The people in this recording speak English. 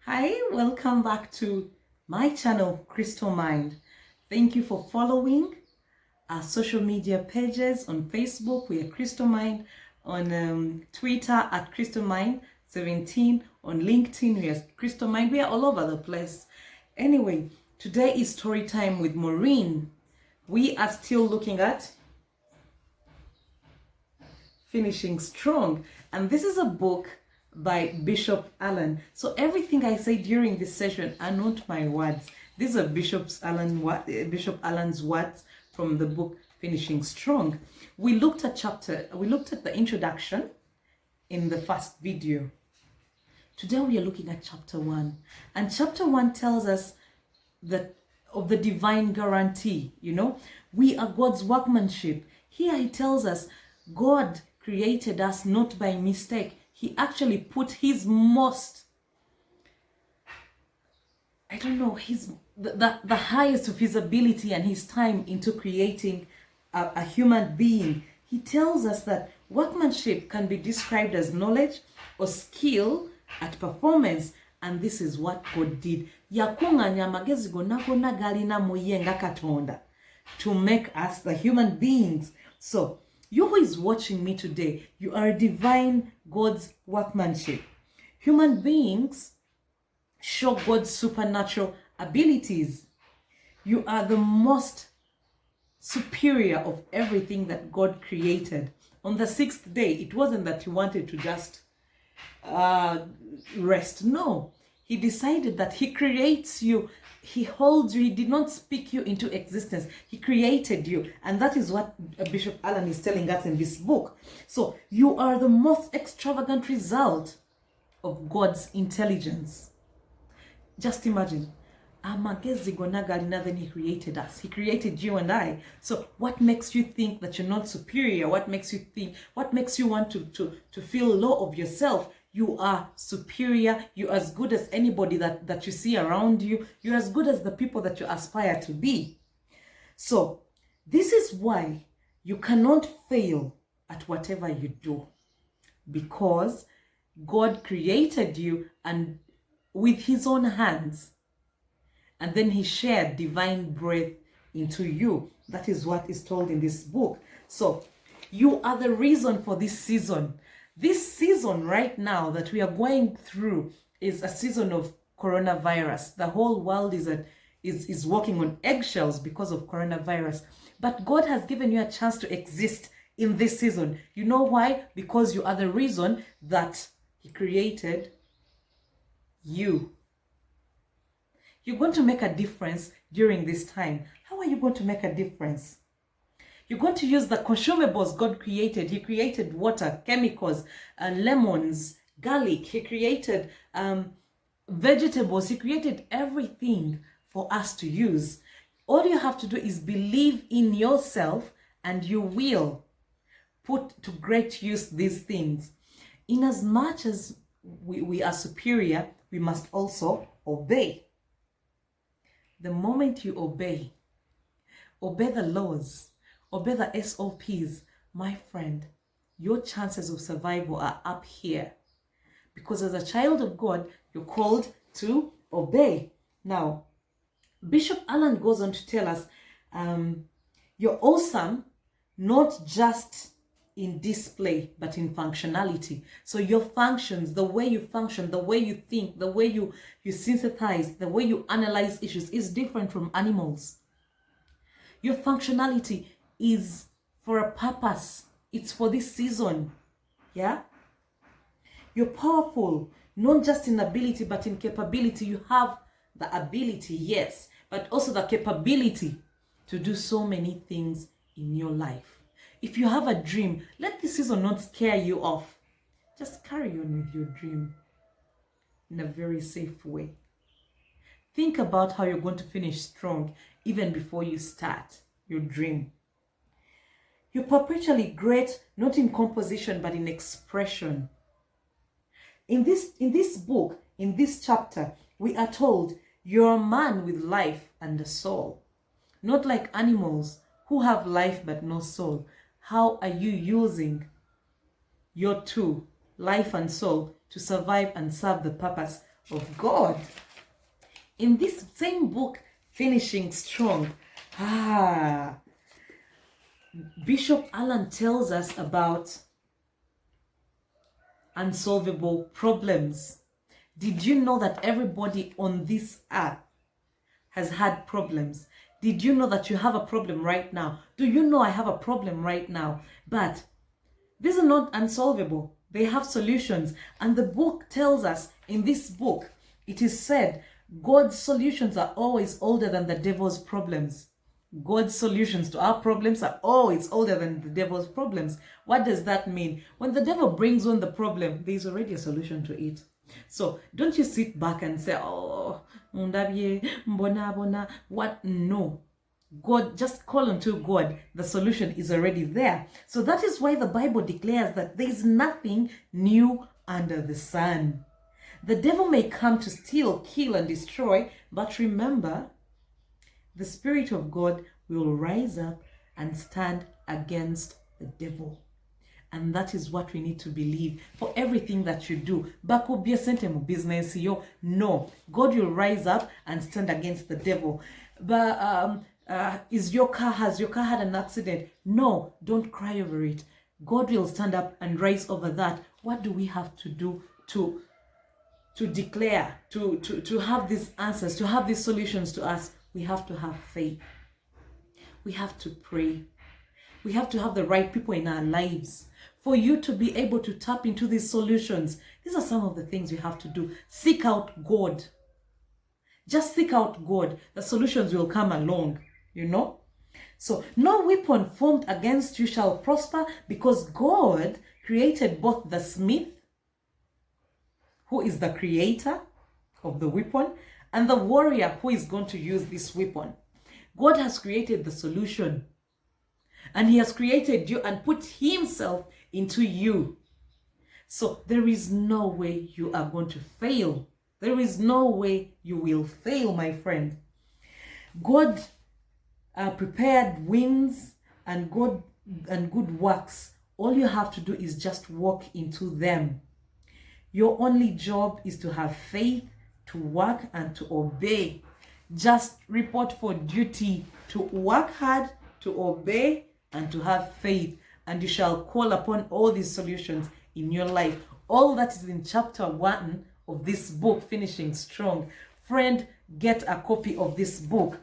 Hi, welcome back to my channel, CrystalMind. Thank you for following our social media pages. On Facebook, we are CrystalMind. On Twitter, at CrystalMind17. On LinkedIn, we are CrystalMind. We are all over the place. Anyway, today is story time with Maureen. We are still looking at Finishing Strong. And this is a book by Bishop Allan. So everything I say during this session are not my words. These are Bishop Allan's words from the book Finishing Strong. We looked at the introduction in the first video. Today we are looking at chapter 1. And chapter 1 tells us that of the divine guarantee, we are God's workmanship. Here he tells us God created us not by mistake. He actually put his most, the highest of his ability and his time into creating a human being. He tells us that workmanship can be described as knowledge or skill at performance, and this is what God did. Yakunganya amagezi gonna galina muye nga Katonda to make us the human beings. So you who is watching me today, you are a divine God's workmanship. Human beings show God's supernatural abilities. You are the most superior of everything that God created. On the sixth day, it wasn't that he wanted to just rest. No, he decided that he creates you. He holds you. He did not speak you into existence. He created you. And that is what Bishop Allan is telling us in this book. So you are the most extravagant result of God's intelligence. Just imagine. Then he created us. He created you and I. So what makes you think that you're not superior? What makes you want to feel low of yourself? You are superior. You're as good as anybody that you see around you. You're as good as the people that you aspire to be. So this is why you cannot fail at whatever you do, because God created you and with his own hands, and then he shared divine breath into you. That is what is told in this book. So you are the reason for this season. This season right now that we are going through is a season of coronavirus. The whole world is walking on eggshells because of coronavirus. But God has given you a chance to exist in this season. You know why? Because you are the reason that he created you. You're going to make a difference during this time. How are you going to make a difference? You're going to use the consumables God created. He created water, chemicals, lemons, garlic. He created vegetables. He created everything for us to use. All you have to do is believe in yourself and you will put to great use these things. In as much as we are superior, we must also obey. The moment you obey the laws, obey the SOPs, my friend, your chances of survival are up here. Because as a child of God, you're called to obey. Now, Bishop Allan goes on to tell us, you're awesome, not just in display, but in functionality. So your functions, the way you function, the way you think, the way you synthesize, the way you analyze issues is different from animals. Your functionality is for a purpose. It's for this season. Yeah? You're powerful, not just in ability, but in capability. You have the ability, yes, but also the capability to do so many things in your life. If you have a dream, let this season not scare you off. Just carry on with your dream in a very safe way. Think about how you're going to finish strong even before you start your dream. You're perpetually great, not in composition, but in expression. In this book, in this chapter, we are told you're a man with life and a soul. Not like animals who have life but no soul. How are you using your two, life and soul, to survive and serve the purpose of God. In this same book, Finishing Strong, Bishop Allan tells us about unsolvable problems. Did you know that everybody on this earth has had problems? Did you know that you have a problem right now? Do you know I have a problem right now? But these are not unsolvable. They have solutions. And the book tells us, in this book, it is said, God's solutions are always older than the devil's problems. God's solutions to our problems are always older than the devil's problems. What does that mean? When the devil brings on the problem, there's already a solution to it. So don't you sit back and say, oh, what? No. God, just call unto God. The solution is already there. So that is why the Bible declares that there is nothing new under the sun. The devil may come to steal, kill, and destroy, but remember, the Spirit of God will rise up and stand against the devil. And that is what we need to believe for everything that you do. Business, no, God will rise up and stand against the devil. But has your car had an accident? No, don't cry over it. God will stand up and rise over that. What do we have to do to declare, to have these answers, to have these solutions to us? We have to have faith. We have to pray. We have to have the right people in our lives for you to be able to tap into these solutions. These are some of the things you have to do. Seek out God. Just seek out God. The solutions will come along, So, no weapon formed against you shall prosper, because God created both the smith, who is the creator of the weapon, and the warrior who is going to use this weapon. God has created the solution, and he has created you and put himself into you. So there is no way you are going to fail. There is no way you will fail, my friend. God prepared winds and good works. All you have to do is just walk into them. Your only job is to have faith, to work, and to obey. Just report for duty, to work hard, to obey, and to have faith. And you shall call upon all these solutions in your life. All that is in chapter 1 of this book, Finishing Strong. Friend, get a copy of this book.